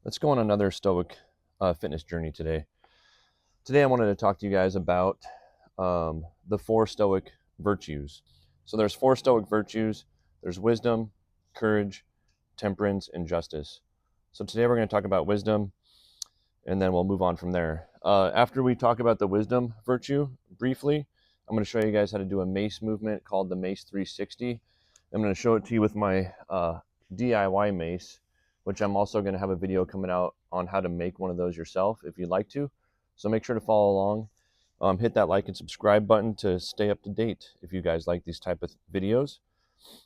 Let's go on another Stoic fitness journey today. Today I wanted to talk to you guys about the four Stoic virtues. So there's four Stoic virtues. There's wisdom, courage, temperance, and justice. So today we're going to talk about wisdom, and then we'll move on from there. After we talk about the wisdom virtue briefly, I'm going to show you guys how to do a Mace movement called the Mace 360. I'm going to show it to you with my DIY mace, which I'm also going to have a video coming out on how to make one of those yourself if you'd like to. So make sure to follow along. Hit that like and subscribe button to stay up to date if you guys like these type of videos.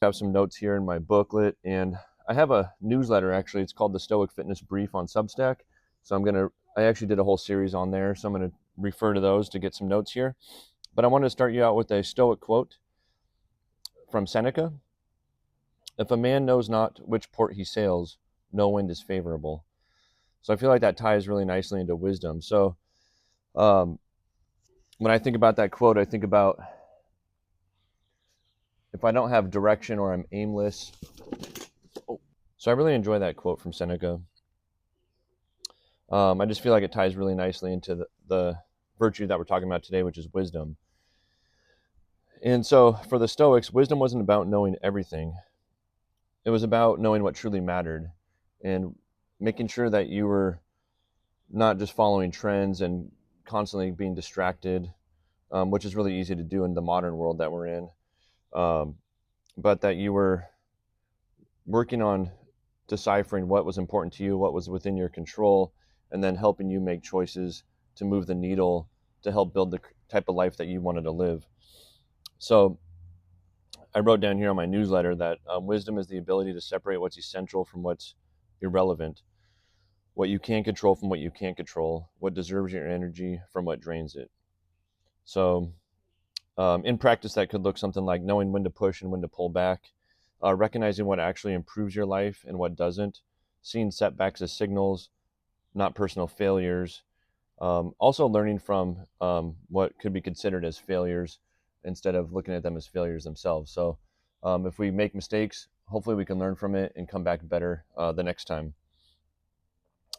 I have some notes here in my booklet, and I have a newsletter actually. It's called the Stoic Fitness Brief on Substack. So I actually did a whole series on there, so I'm going to refer to those to get some notes here. But I want to start you out with a Stoic quote from Seneca. If a man knows not which port he sails, no wind is favorable. So I feel like that ties really nicely into wisdom. So when I think about that quote, I think about if I don't have direction or I'm aimless. So I really enjoy that quote from Seneca. I just feel like it ties really nicely into the virtue that we're talking about today, which is wisdom. And so for the Stoics, wisdom wasn't about knowing everything. It was about knowing what truly mattered and making sure that you were not just following trends and constantly being distracted, which is really easy to do in the modern world that we're in, but that you were working on deciphering what was important to you, what was within your control, and then helping you make choices to move the needle to help build the type of life that you wanted to live. So I wrote down here on my newsletter that wisdom is the ability to separate what's essential from what's irrelevant, what you can control from what you can't control, what deserves your energy from what drains it. So in practice, that could look something like knowing when to push and when to pull back, recognizing what actually improves your life and what doesn't, seeing setbacks as signals, not personal failures. Also learning from what could be considered as failures instead of looking at them as failures themselves. So if we make mistakes, hopefully we can learn from it and come back better the next time.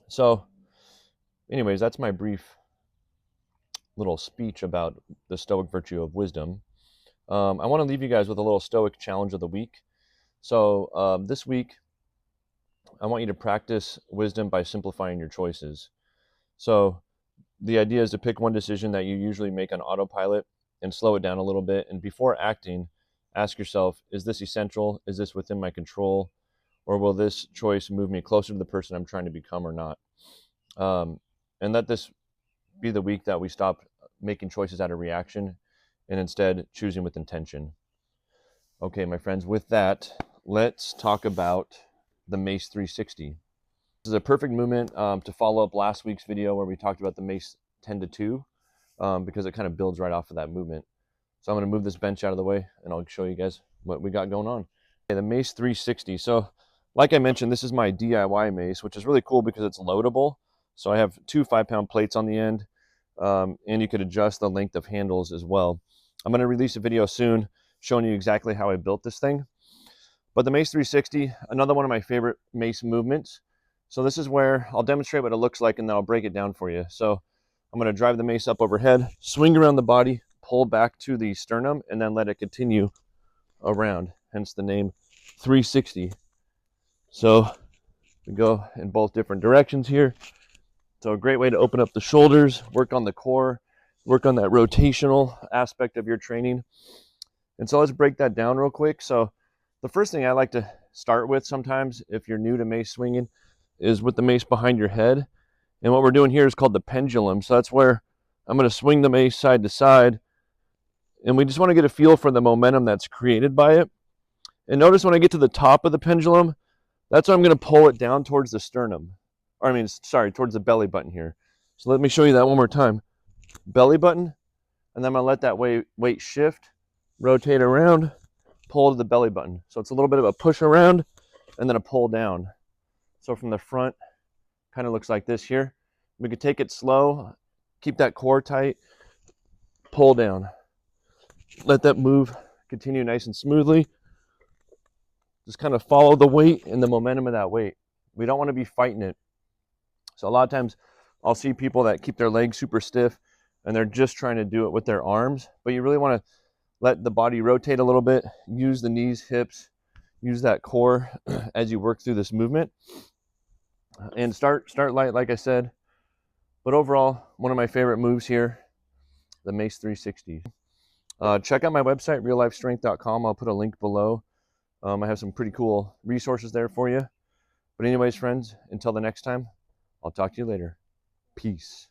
So anyways, that's my brief little speech about the Stoic virtue of wisdom. I want to leave you guys with a little Stoic challenge of the week. So this week, I want you to practice wisdom by simplifying your choices. So the idea is to pick one decision that you usually make on autopilot and slow it down a little bit. And before acting, ask yourself, is this essential? Is this within my control? Or will this choice move me closer to the person I'm trying to become or not? And let this be the week that we stop making choices out of reaction and instead choosing with intention. Okay, my friends, with that, let's talk about the Mace 360. This is a perfect movement to follow up last week's video where we talked about the Mace 10 to 2 because it kind of builds right off of that movement. So I'm going to move this bench out of the way and I'll show you guys what we got going on. Okay, the Mace 360. So like I mentioned, this is my DIY mace, which is really cool because it's loadable. So I have two 5-pound plates on the end, and you could adjust the length of handles as well. I'm going to release a video soon showing you exactly how I built this thing. But the Mace 360, another one of my favorite mace movements. So this is where I'll demonstrate what it looks like and then I'll break it down for you. So I'm going to drive the mace up overhead, swing around the body, pull back to the sternum, and then let it continue around, hence the name 360. So we go in both different directions here. So a great way to open up the shoulders, work on the core, work on that rotational aspect of your training. And so let's break that down real quick. So the first thing I like to start with sometimes, if you're new to mace swinging, is with the mace behind your head. And what we're doing here is called the pendulum. So that's where I'm going to swing the mace side to side. And we just want to get a feel for the momentum that's created by it. And notice when I get to the top of the pendulum, that's when I'm going to pull it down towards the sternum. Or towards the belly button here. So let me show you that one more time. Belly button, and then I'm going to let that weight shift, rotate around, pull to the belly button. So it's a little bit of a push around and then a pull down. So from the front, kind of looks like this here. We could take it slow, keep that core tight, pull down. Let that move continue nice and smoothly. Just kind of follow the weight and the momentum of that weight. We don't want to be fighting it. So a lot of times I'll see people that keep their legs super stiff and they're just trying to do it with their arms, but you really want to let the body rotate a little bit, use the knees, hips, use that core as you work through this movement. And start light, like I said. But overall, one of my favorite moves here, the Mace 360. Check out my website, reallifestrength.com. I'll put a link below. I have some pretty cool resources there for you. But anyways, friends, until the next time, I'll talk to you later. Peace.